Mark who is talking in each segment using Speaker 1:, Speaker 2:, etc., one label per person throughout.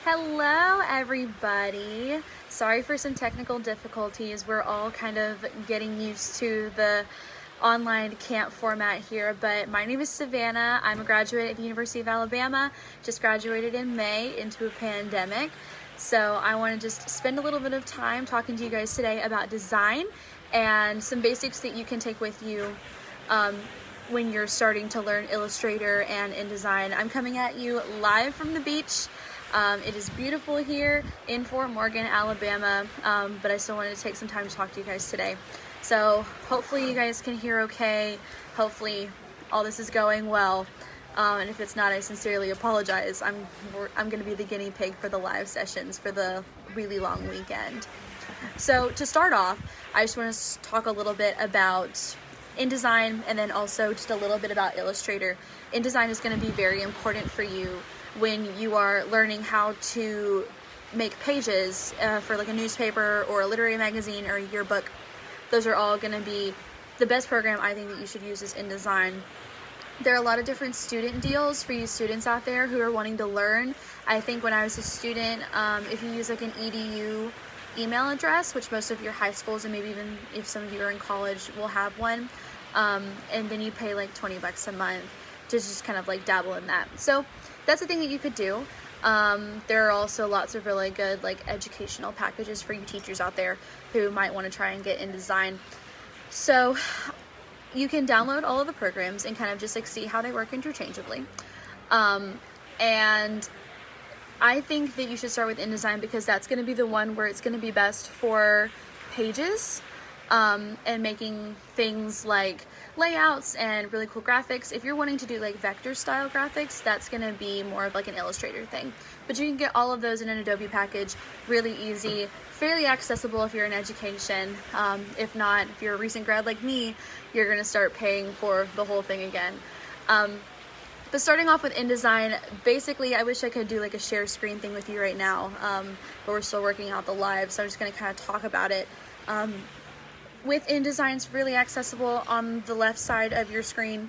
Speaker 1: Hello everybody. Sorry for some technical difficulties. We're all kind of getting used to the online camp format here, but my name is Savannah. I'm a graduate at the University of Alabama. Just graduated in May into a pandemic. So I want to just spend a little bit of time talking to you guys today about design and some basics that you can take with you when you're starting to learn Illustrator and InDesign. I'm coming at you live from the beach. It is beautiful here in Fort Morgan, Alabama, but I still wanted to take some time to talk to you guys today. So hopefully you guys can hear okay. Hopefully all this is going well. And if it's not, I sincerely apologize. I'm going to be the guinea pig for the live sessions for the really long weekend. So to start off, I just want to talk a little bit about InDesign and then also just a little bit about Illustrator. InDesign is going to be very important for you when you are learning how to make pages for like a newspaper or a literary magazine or a yearbook. Those are all going to be the best program I think that you should use is InDesign. There are a lot of different student deals for you students out there who are wanting to learn. I think when I was a student, if you use like an EDU email address, which most of your high schools and maybe even if some of you are in college will have one, and then you pay like $20 a month to just kind of like dabble in that. So that's a thing that you could do. There are also lots of really good like educational packages for you teachers out there who might want to try and get InDesign. So you can download all of the programs and kind of just like see how they work interchangeably. And I think that you should start with InDesign because that's going to be the one where it's going to be best for pages and making things like layouts and really cool graphics. If you're wanting to do like vector style graphics, that's going to be more of like an Illustrator thing. But you can get all of those in an Adobe package really easy, fairly accessible if you're in education. If not, if you're a recent grad like me, you're going to start paying for the whole thing again. But starting off with InDesign, basically I wish I could do like a share screen thing with you right now, but we're still working out the live, so I'm just going to kind of talk about it. With InDesign, it's really accessible. On the left side of your screen,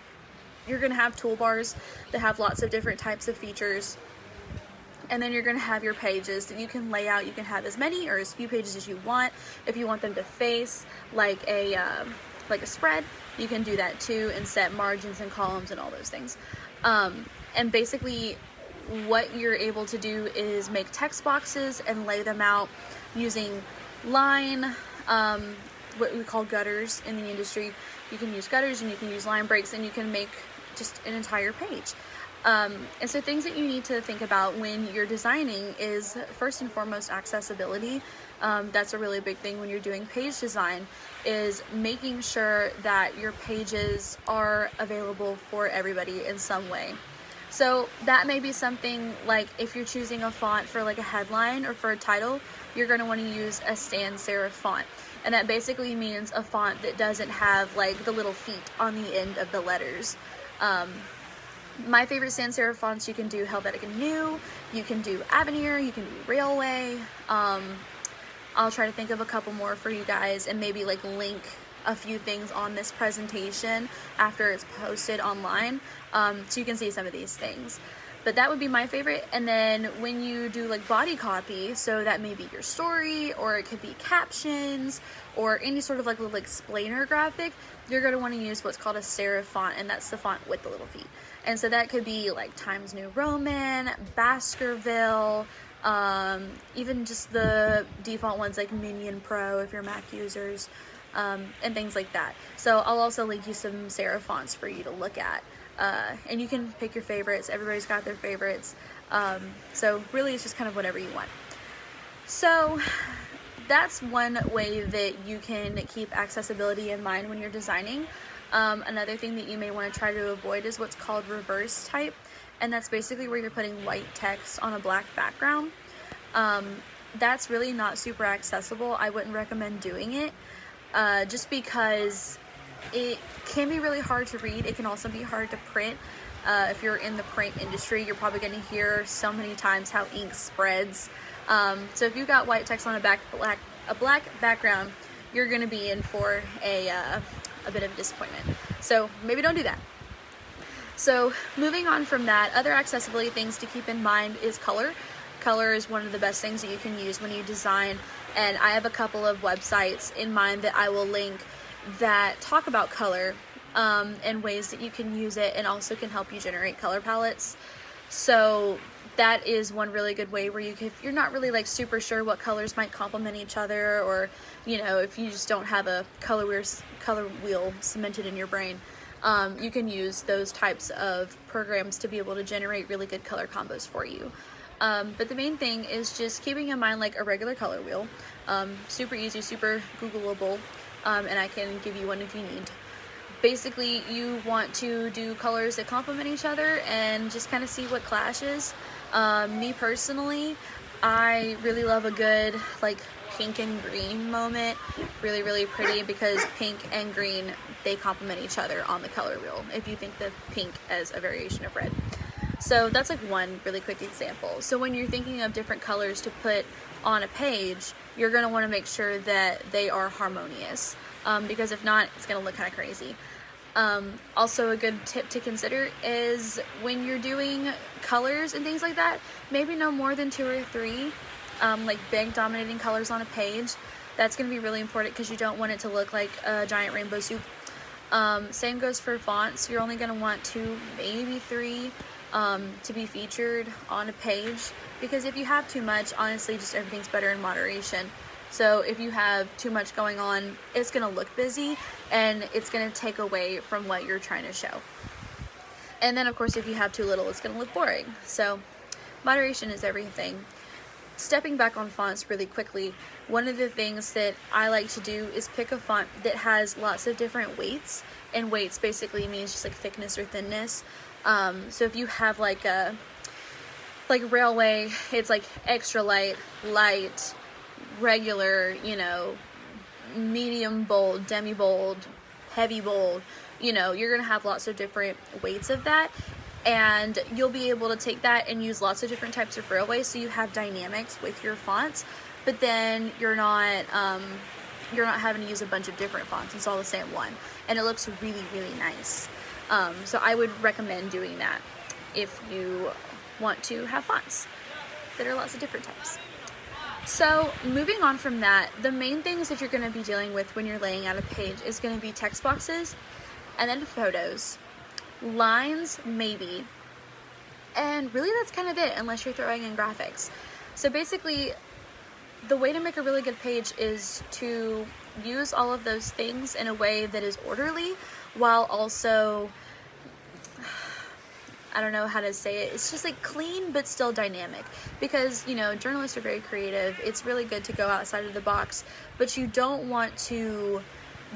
Speaker 1: you're going to have toolbars that have lots of different types of features. And then you're going to have your pages that you can lay out. You can have as many or as few pages as you want. If you want them to face like a spread, you can do that too and set margins and columns and all those things. And basically what you're able to do is make text boxes and lay them out using line, what we call gutters in the industry. You can use gutters and you can use line breaks and you can make just an entire page. And so things that you need to think about when you're designing is first and foremost accessibility. That's a really big thing when you're doing page design, is making sure that your pages are available for everybody in some way. So that may be something like if you're choosing a font for like a headline or for a title, you're going to want to use a sans serif font. And that basically means a font that doesn't have like the little feet on the end of the letters. My favorite sans serif fonts, you can do Helvetica Neue, you can do Avenir, you can do Railway. I'll try to think of a couple more for you guys and maybe like link a few things on this presentation after it's posted online, so you can see some of these things. But that would be my favorite. And then when you do like body copy, so that may be your story or it could be captions or any sort of like little explainer graphic, you're going to want to use what's called a serif font, and that's the font with the little feet. And so that could be like Times New Roman, Baskerville, even just the default ones like Minion Pro if you're Mac users, and things like that. So I'll also link you some serif fonts for you to look at. And you can pick your favorites. Everybody's got their favorites. So really it's just kind of whatever you want. So that's one way that you can keep accessibility in mind when you're designing. Another thing that you may want to try to avoid is what's called reverse type. And that's basically where you're putting white text on a black background. That's really not super accessible. I wouldn't recommend doing it, just because it can be really hard to read. It can also be hard to print. If you're in the print industry, you're probably going to hear so many times how ink spreads. So if you've got white text on a black background, you're going to be in for a bit of a disappointment. So maybe don't do that. So moving on from that, other accessibility things to keep in mind is color. color is one of the best things that you can use when you design, and I have a couple of websites in mind that I will link that talk about color and ways that you can use it, and also can help you generate color palettes. So that is one really good way where if you're not really like super sure what colors might complement each other, or you know, if you just don't have a color wheel cemented in your brain, you can use those types of programs to be able to generate really good color combos for you. But the main thing is just keeping in mind like a regular color wheel. Super easy, super Googleable, and I can give you one if you need. Basically, you want to do colors that complement each other and just kind of see what clashes. Me personally, I really love a good like pink and green moment. Really, really pretty, because pink and green, they complement each other on the color wheel, if you think of pink as a variation of red. So that's like one really quick example. So when you're thinking of different colors to put on a page, you're going to want to make sure that they are harmonious, because if not, it's going to look kind of crazy. Also, a good tip to consider is when you're doing colors and things like that, maybe no more than 2 or 3 like big dominating colors on a page. That's going to be really important, because you don't want it to look like a giant rainbow soup. Same goes for fonts. You're only going to want 2, maybe 3 to be featured on a page, because if you have too much, honestly, just everything's better in moderation. So if you have too much going on, it's going to look busy, and it's going to take away from what you're trying to show. And then of course, if you have too little, it's going to look boring. So moderation is everything. Stepping back on fonts really quickly, one of the things that I like to do is pick a font that has lots of different weights, and weights basically means just like thickness or thinness. So if you have like a Railway, it's like extra light, light, regular, you know, medium bold, demi bold, heavy bold, you know, you're gonna have lots of different weights of that, and you'll be able to take that and use lots of different types of Railway, so you have dynamics with your fonts, but then you're not having to use a bunch of different fonts. It's all the same one, and it looks really, really nice. So I would recommend doing that if you want to have fonts that are lots of different types. So moving on from that, the main things that you're going to be dealing with when you're laying out a page is going to be text boxes, and then photos, lines maybe, and really that's kind of it, unless you're throwing in graphics. So basically, the way to make a really good page is to use all of those things in a way that is orderly, while also, I don't know how to say it, it's just like clean but still dynamic, because you know, journalists are very creative. It's really good to go outside of the box, but you don't want to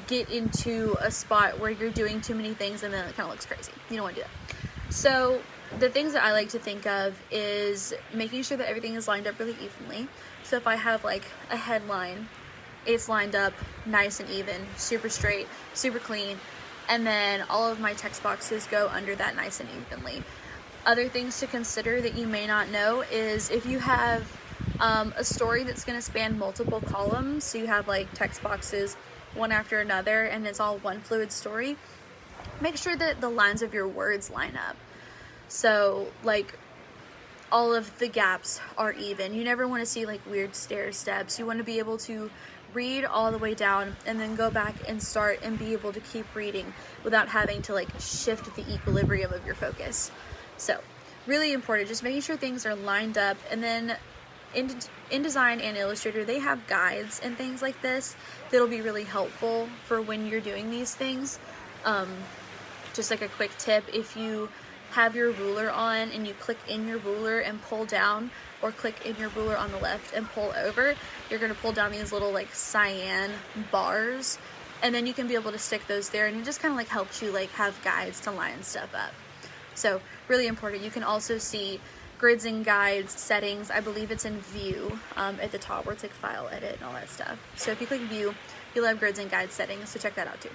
Speaker 1: get into a spot where you're doing too many things and then it kind of looks crazy. You don't want to do that. So the things that I like to think of is making sure that everything is lined up really evenly. So if I have like a headline, it's lined up nice and even, super straight, super clean, and then all of my text boxes go under that nice and evenly. Other things to consider that you may not know is if you have a story that's going to span multiple columns, so you have like text boxes one after another and it's all one fluid story, make sure that the lines of your words line up. So like all of the gaps are even. You never want to see like weird stair steps. You want to be able to read all the way down and then go back and start and be able to keep reading without having to like shift the equilibrium of your focus. So really important, just making sure things are lined up. And then in InDesign and Illustrator, they have guides and things like this that'll be really helpful for when you're doing these things. Just like a quick tip, if you have your ruler on and you click in your ruler and pull down, or click in your ruler on the left and pull over, you're going to pull down these little like cyan bars, and then you can be able to stick those there, and it just kind of like helps you like have guides to line stuff up. So really important. You can also see grids and guides settings. I believe it's in view at the top where it's like file, edit, and all that stuff. So if you click view, you'll have grids and guides settings, so check that out too.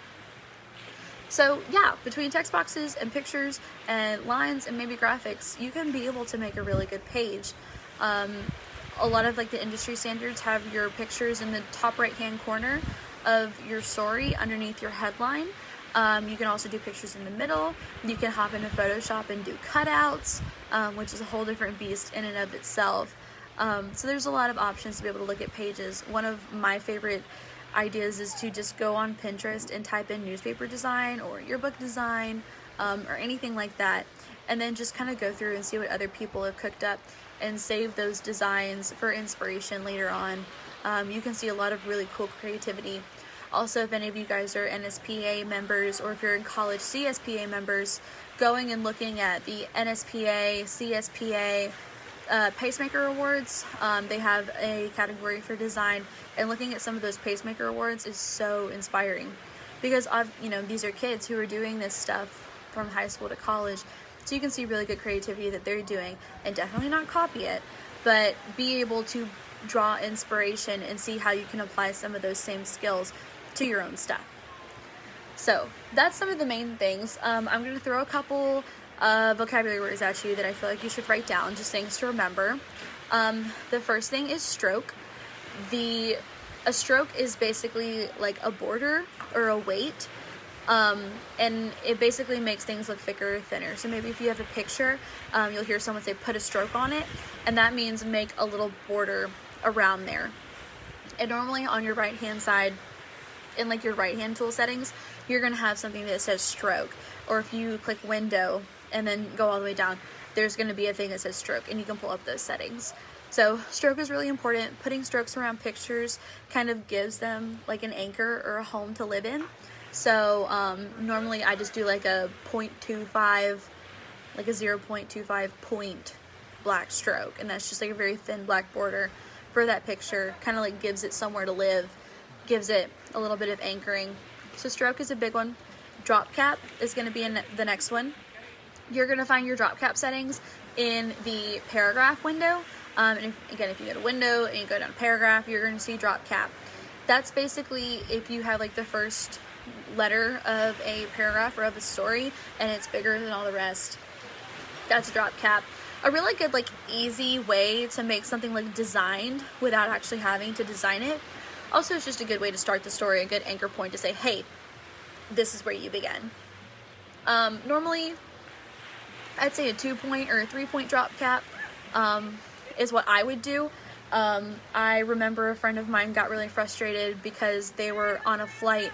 Speaker 1: So yeah, between text boxes and pictures and lines and maybe graphics, you can be able to make a really good page. A lot of like the industry standards have your pictures in the top right hand corner of your story underneath your headline. You can also do pictures in the middle. You can hop into Photoshop and do cutouts, which is a whole different beast in and of itself. So there's a lot of options to be able to look at pages. One of my favorite ideas is to just go on Pinterest and type in newspaper design or yearbook design, or anything like that, and then just kind of go through and see what other people have cooked up and save those designs for inspiration later on. You can see a lot of really cool creativity. Also, if any of you guys are NSPA members, or if you're in college CSPA members, going and looking at the NSPA, CSPA, Pacemaker Awards, they have a category for design, and looking at some of those Pacemaker Awards is so inspiring, because these are kids who are doing this stuff from high school to college, so you can see really good creativity that they're doing, and definitely not copy it, but be able to draw inspiration and see how you can apply some of those same skills to your own stuff. So that's some of the main things. I'm going to throw a couple vocabulary words at you that I feel like you should write down, just things to remember. The first thing is stroke. A stroke is basically like a border or a weight, and it basically makes things look thicker or thinner. So maybe if you have a picture, you'll hear someone say put a stroke on it, and that means make a little border around there. And normally on your right hand side, in like your right hand tool settings, you're going to have something that says stroke, or if you click window and then go all the way down, there's going to be a thing that says stroke, and you can pull up those settings. So stroke is really important. Putting strokes around pictures kind of gives them like an anchor or a home to live in. So normally I just do like a 0.25, like a 0.25 point black stroke, and that's just like a very thin black border for that picture, kind of like gives it somewhere to live, gives it a little bit of anchoring. So stroke is a big one. Drop cap is going to be in the next one. You're going to find your drop cap settings in the paragraph window. And if you go to window and you go down to paragraph, you're going to see drop cap. That's basically if you have like the first letter of a paragraph or of a story and it's bigger than all the rest, that's a drop cap. A really good, like, easy way to make something like designed without actually having to design it. Also, it's just a good way to start the story, a good anchor point to say, hey, this is where you begin. Normally, I'd say a 2-point or a 3-point drop cap is what I would do. I remember a friend of mine got really frustrated because they were on a flight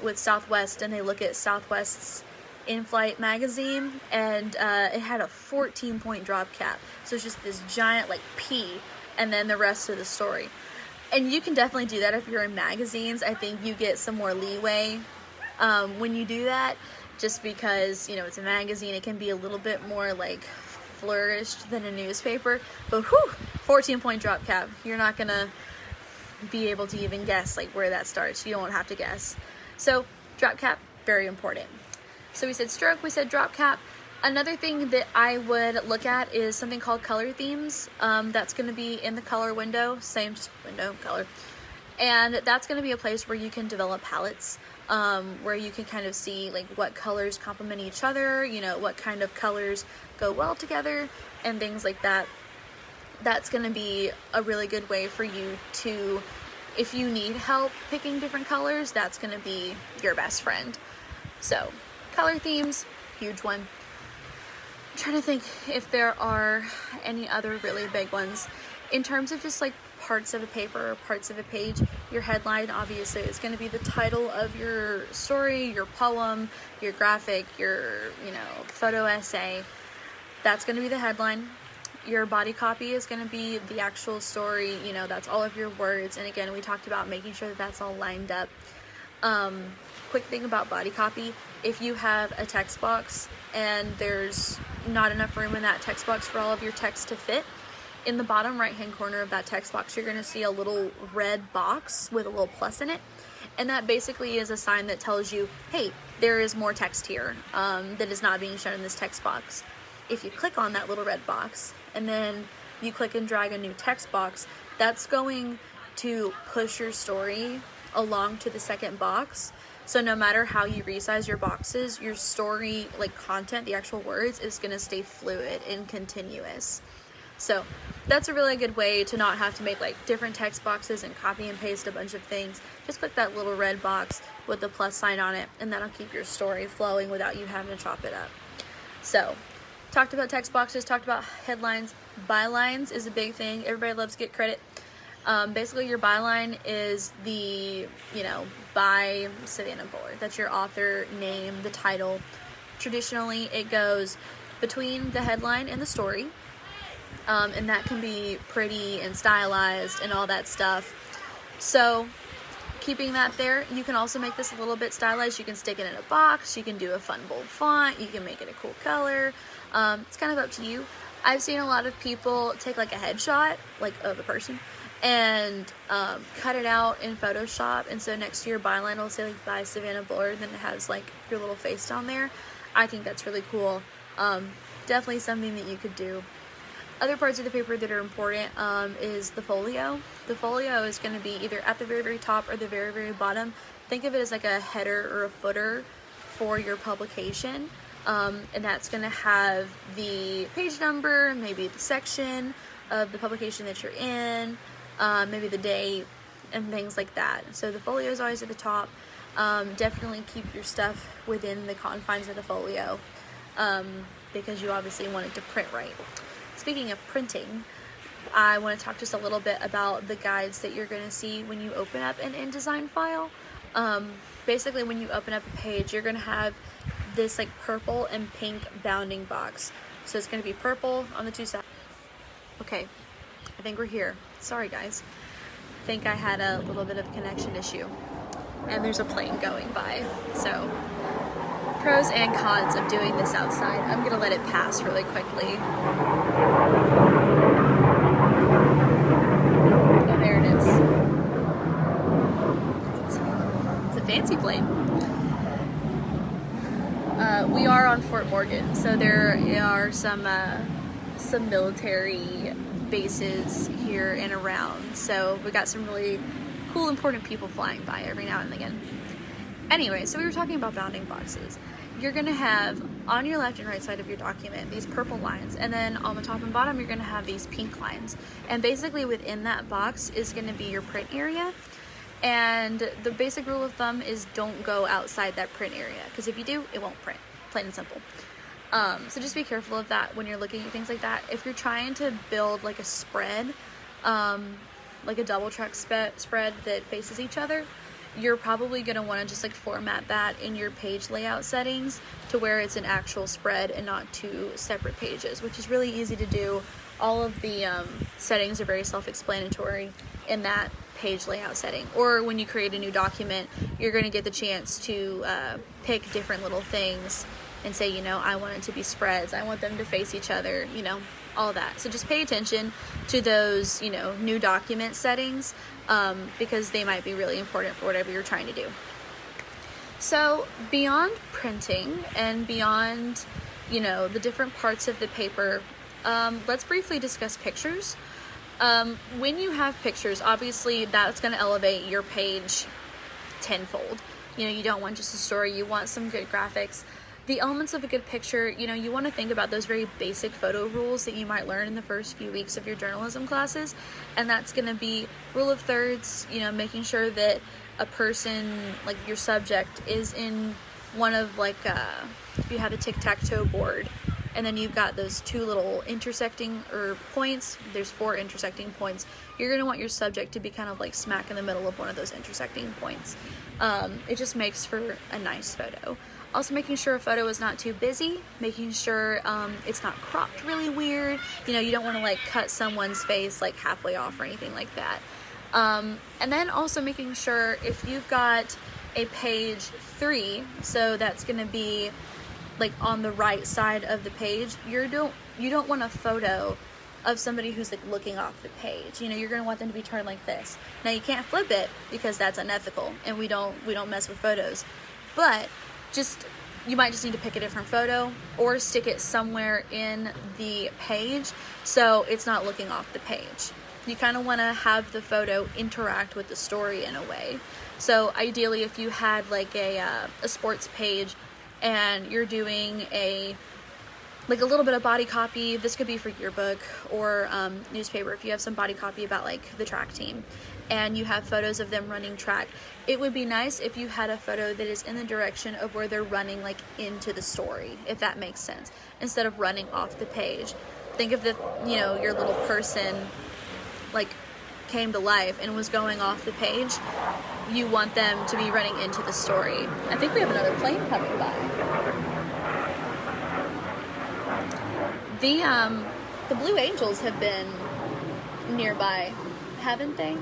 Speaker 1: with Southwest, and they look at Southwest's in-flight magazine, and it had a 14-point drop cap. So it's just this giant like P, and then the rest of the story. And you can definitely do that if you're in magazines. I think you get some more leeway when you do that, just because, it's a magazine. It can be a little bit more like flourished than a newspaper. But 14-point drop cap. You're not gonna be able to even guess like where that starts. You don't have to guess. So drop cap, very important. So we said stroke, we said drop cap. Another thing that I would look at is something called color themes. That's going to be in the color window, same, just window, color. And that's going to be a place where you can develop palettes, where you can kind of see like what colors complement each other, what kind of colors go well together and things like that. That's going to be a really good way for you to, if you need help picking different colors, that's going to be your best friend. So color themes, huge one. I'm trying to think if there are any other really big ones. In terms of just like parts of a paper or parts of a page, your headline obviously is going to be the title of your story, your poem, your graphic, your, photo essay. That's going to be the headline. Your body copy is going to be the actual story, that's all of your words. And again, we talked about making sure that that's all lined up. Quick thing about body copy, if you have a text box and there's not enough room in that text box for all of your text to fit, in the bottom right hand corner of that text box, you're going to see a little red box with a little plus in it. And that basically is a sign that tells you, hey, there is more text here that is not being shown in this text box. If you click on that little red box and then you click and drag a new text box, that's going to push your story along to the second box. So no matter how you resize your boxes, your story, like content, the actual words, is going to stay fluid and continuous. So that's a really good way to not have to make like different text boxes and copy and paste a bunch of things. Just click that little red box with the plus sign on it, and that'll keep your story flowing without you having to chop it up. So Talked about text boxes, talked about headlines. Bylines is a big thing. Everybody loves to get credit. Basically, your byline is the, by Savannah Bullard. That's your author name, the title. Traditionally, it goes between the headline and the story. And that can be pretty and stylized and all that stuff. So, keeping that there, you can also make this a little bit stylized. You can stick it in a box. You can do a fun, bold font. You can make it a cool color. It's kind of up to you. I've seen a lot of people take like a headshot, like of a person, and cut it out in Photoshop, and so next to your byline will say like by Savannah Bullard, then it has like your little face down there. I think that's really cool. Definitely something that you could do. Other parts of the paper that are important is the folio. The folio is going to be either at the very, very top or the very, very bottom. Think of it as like a header or a footer for your publication. And that's going to have the page number, maybe the section of the publication that you're in, maybe the date, and things like that. So the folio is always at the top. Definitely keep your stuff within the confines of the folio, because you obviously want it to print right. Speaking of printing, I want to talk just a little bit about the guides that you're going to see when you open up an InDesign file. Basically, when you open up a page, you're going to have this like purple and pink bounding box. So it's going to be purple on the two sides. Okay, I think we're here. Sorry guys. I think I had a little bit of a connection issue. And there's a plane going by. So, pros and cons of doing this outside. I'm going to let it pass really quickly. Oh, there it is. It's a fancy plane. We are on Fort Morgan, so there are some military bases here and around. So we got some really cool, important people flying by every now and again. Anyway, so we were talking about bounding boxes. You're going to have on your left and right side of your document these purple lines, and then on the top and bottom you're going to have these pink lines. And basically within that box is going to be your print area. And the basic rule of thumb is don't go outside that print area, because if you do, it won't print. Plain and simple. So just be careful of that when you're looking at things like that. If you're trying to build like a spread, like a double track spread that faces each other, you're probably going to want to just like format that in your page layout settings to where it's an actual spread and not two separate pages, which is really easy to do. All of the settings are very self-explanatory in that page layout setting. Or when you create a new document, you're going to get the chance to pick different little things and say, I want it to be spreads, I want them to face each other, all that. So just pay attention to those, new document settings, because they might be really important for whatever you're trying to do. So beyond printing and beyond, the different parts of the paper, let's briefly discuss pictures. When you have pictures, obviously that's going to elevate your page tenfold. You don't want just a story, you want some good graphics. The elements of a good picture, you want to think about those very basic photo rules that you might learn in the first few weeks of your journalism classes. And that's going to be rule of thirds, making sure that a person, like your subject, is in one of if you have a tic-tac-toe board, and then you've got those two little intersecting points, there's 4 intersecting points, you're going to want your subject to be kind of like smack in the middle of one of those intersecting points. It just makes for a nice photo. Also making sure a photo is not too busy, making sure it's not cropped really weird. You don't want to cut someone's face halfway off or anything like that. And then also making sure if you've got a page 3, so that's going to be on the right side of the page, you don't want a photo of somebody who's looking off the page. You're going to want them to be turned like this. Now you can't flip it because that's unethical, and we don't mess with photos. But you might just need to pick a different photo or stick it somewhere in the page so it's not looking off the page. You kind of want to have the photo interact with the story in a way. So ideally, if you had a sports page and you're doing a like a little bit of body copy. This could be for yearbook or newspaper. If you have some body copy about like the track team and you have photos of them running track, it would be nice if you had a photo that is in the direction of where they're running, like into the story, if that makes sense, instead of running off the page. Think of the, you know, your little person like came to life and was going off the page. You want them to be running into the story. I think we have another plane coming by. The Blue Angels have been nearby, haven't they,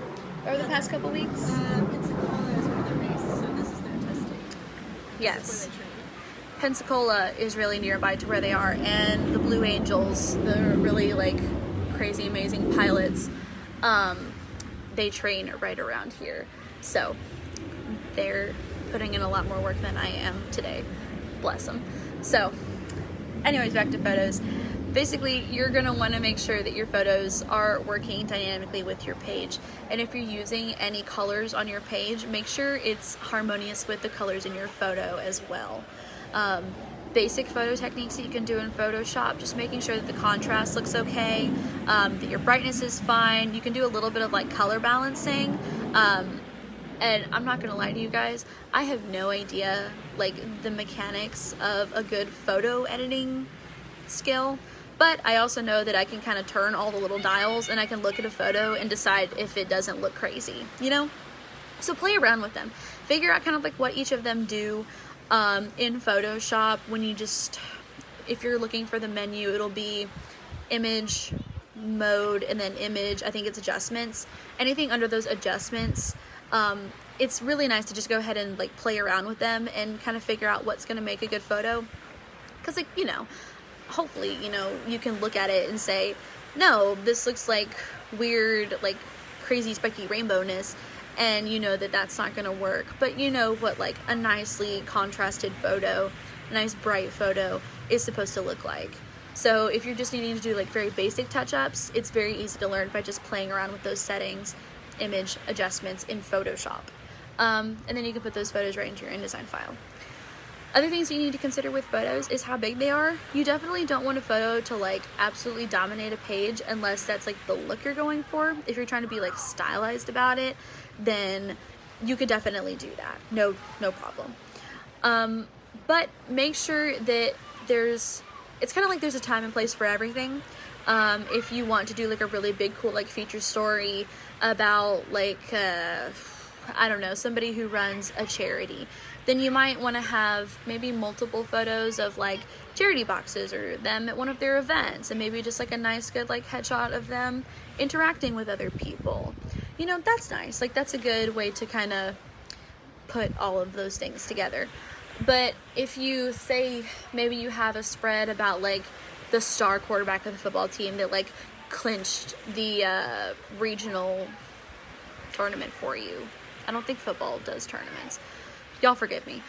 Speaker 1: over the past couple weeks?
Speaker 2: Pensacola is where they're based, so this is their testing.
Speaker 1: Yes.
Speaker 2: This is where they train.
Speaker 1: Pensacola is really nearby to where they are, and the Blue Angels, the really like crazy amazing pilots, they train right around here. So they're putting in a lot more work than I am today. Bless them. So anyways, back to photos. Basically, you're going to want to make sure that your photos are working dynamically with your page. And if you're using any colors on your page, make sure it's harmonious with the colors in your photo as well. Basic photo techniques that you can do in Photoshop, just making sure that the contrast looks okay, that your brightness is fine. You can do a little bit of like color balancing. And I'm not gonna lie to you guys, I have no idea like the mechanics of a good photo editing skill, but I also know that I can kind of turn all the little dials and I can look at a photo and decide if it doesn't look crazy, you know? So play around with them. Figure out kind of like what each of them do. In Photoshop, when you just, if you're looking for the menu, it'll be image, mode, and then image, I think it's adjustments. Anything under those adjustments, it's really nice to just go ahead and like play around with them and kind of figure out what's going to make a good photo. Because like, you know, hopefully, you know, you can look at it and say, no, this looks like weird, like crazy spiky rainbowness, and you know that that's not going to work. But you know what like a nicely contrasted photo, a nice bright photo is supposed to look like. So if you're just needing to do like very basic touch-ups, it's very easy to learn by just playing around with those settings, image adjustments in Photoshop. And then you can put those photos right into your InDesign file. Other things you need to consider with photos is how big they are. You definitely don't want a photo to like absolutely dominate a page unless that's like the look you're going for. If you're trying to be like stylized about it, then you could definitely do that. No problem. But make sure that it's kind of like there's a time and place for everything. If you want to do like a really big, cool like feature story about like, I don't know, somebody who runs a charity, then you might want to have maybe multiple photos of like charity boxes or them at one of their events, and maybe just like a nice good like headshot of them interacting with other people. You know, that's nice. Like that's a good way to kind of put all of those things together. But if you say maybe you have a spread about like the star quarterback of the football team that like clinched the regional tournament for you. I don't think football does tournaments. Y'all forgive me.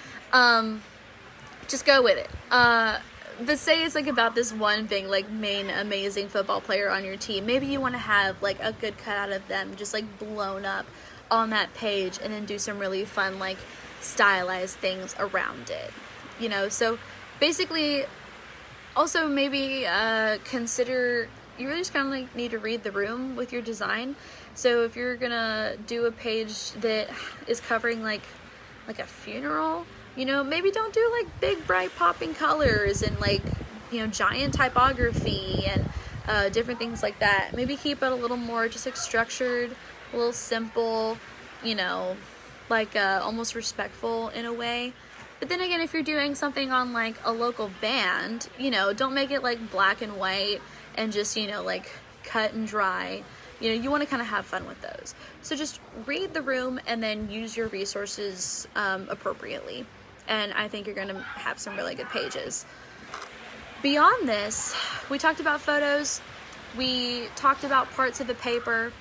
Speaker 1: Just go with it. But say it's like about this one big like main amazing football player on your team. Maybe you want to have like a good cutout of them just like blown up on that page, and then do some really fun like stylized things around it. You know, so basically also maybe consider, you really just kind of like need to read the room with your design. So if you're gonna do a page that is covering like a funeral, you know, maybe don't do like big bright popping colors and like, you know, giant typography and different things like that. Maybe keep it a little more just like structured, a little simple, you know, like almost respectful in a way. But then again, if you're doing something on like a local band, you know, don't make it like black and white and just, you know, like cut and dry. You know, you want to kind of have fun with those. So just read the room and then use your resources appropriately. And I think you're going to have some really good pages. Beyond this, we talked about photos. We talked about parts of the paper.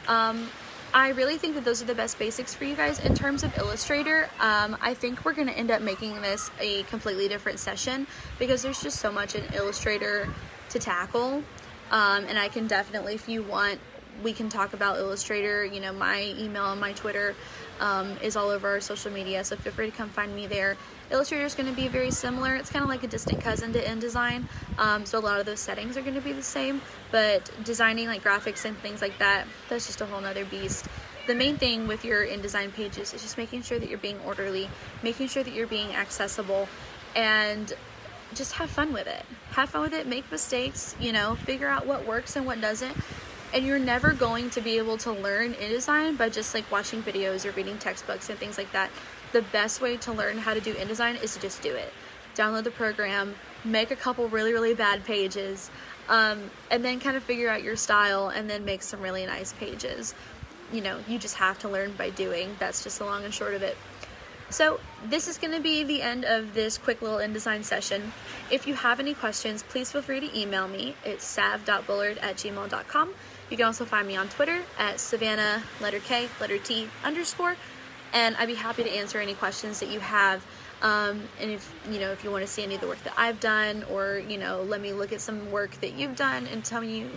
Speaker 1: I really think that those are the best basics for you guys. In terms of Illustrator, I think we're going to end up making this a completely different session because there's just so much in Illustrator to tackle. And I can definitely, if you want we can talk about Illustrator. You know, my email and my Twitter is all over our social media, so feel free to come find me there. Illustrator is going to be very similar. It's kind of like a distant cousin to InDesign, so a lot of those settings are going to be the same, but designing like graphics and things like that, that's just a whole nother beast. The main thing with your InDesign pages is just making sure that you're being orderly, making sure that you're being accessible, and just have fun with it. Have fun with it, make mistakes, you know, figure out what works and what doesn't. And you're never going to be able to learn InDesign by just like watching videos or reading textbooks and things like that. The best way to learn how to do InDesign is to just do it. Download the program, make a couple really, really bad pages, and then kind of figure out your style and then make some really nice pages. You know, you just have to learn by doing. That's just the long and short of it. So this is going to be the end of this quick little InDesign session. If you have any questions, please feel free to email me. It's sav.bullard@gmail.com. You can also find me on Twitter at Savannah, letter K, letter T, _, and I'd be happy to answer any questions that you have. And if you want to see any of the work that I've done, or, you know, let me look at some work that you've done and tell you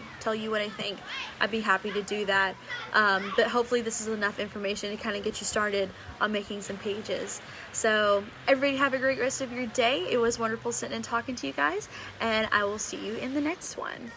Speaker 1: what I think, I'd be happy to do that. But hopefully this is enough information to kind of get you started on making some pages. So everybody have a great rest of your day. It was wonderful sitting and talking to you guys, and I will see you in the next one.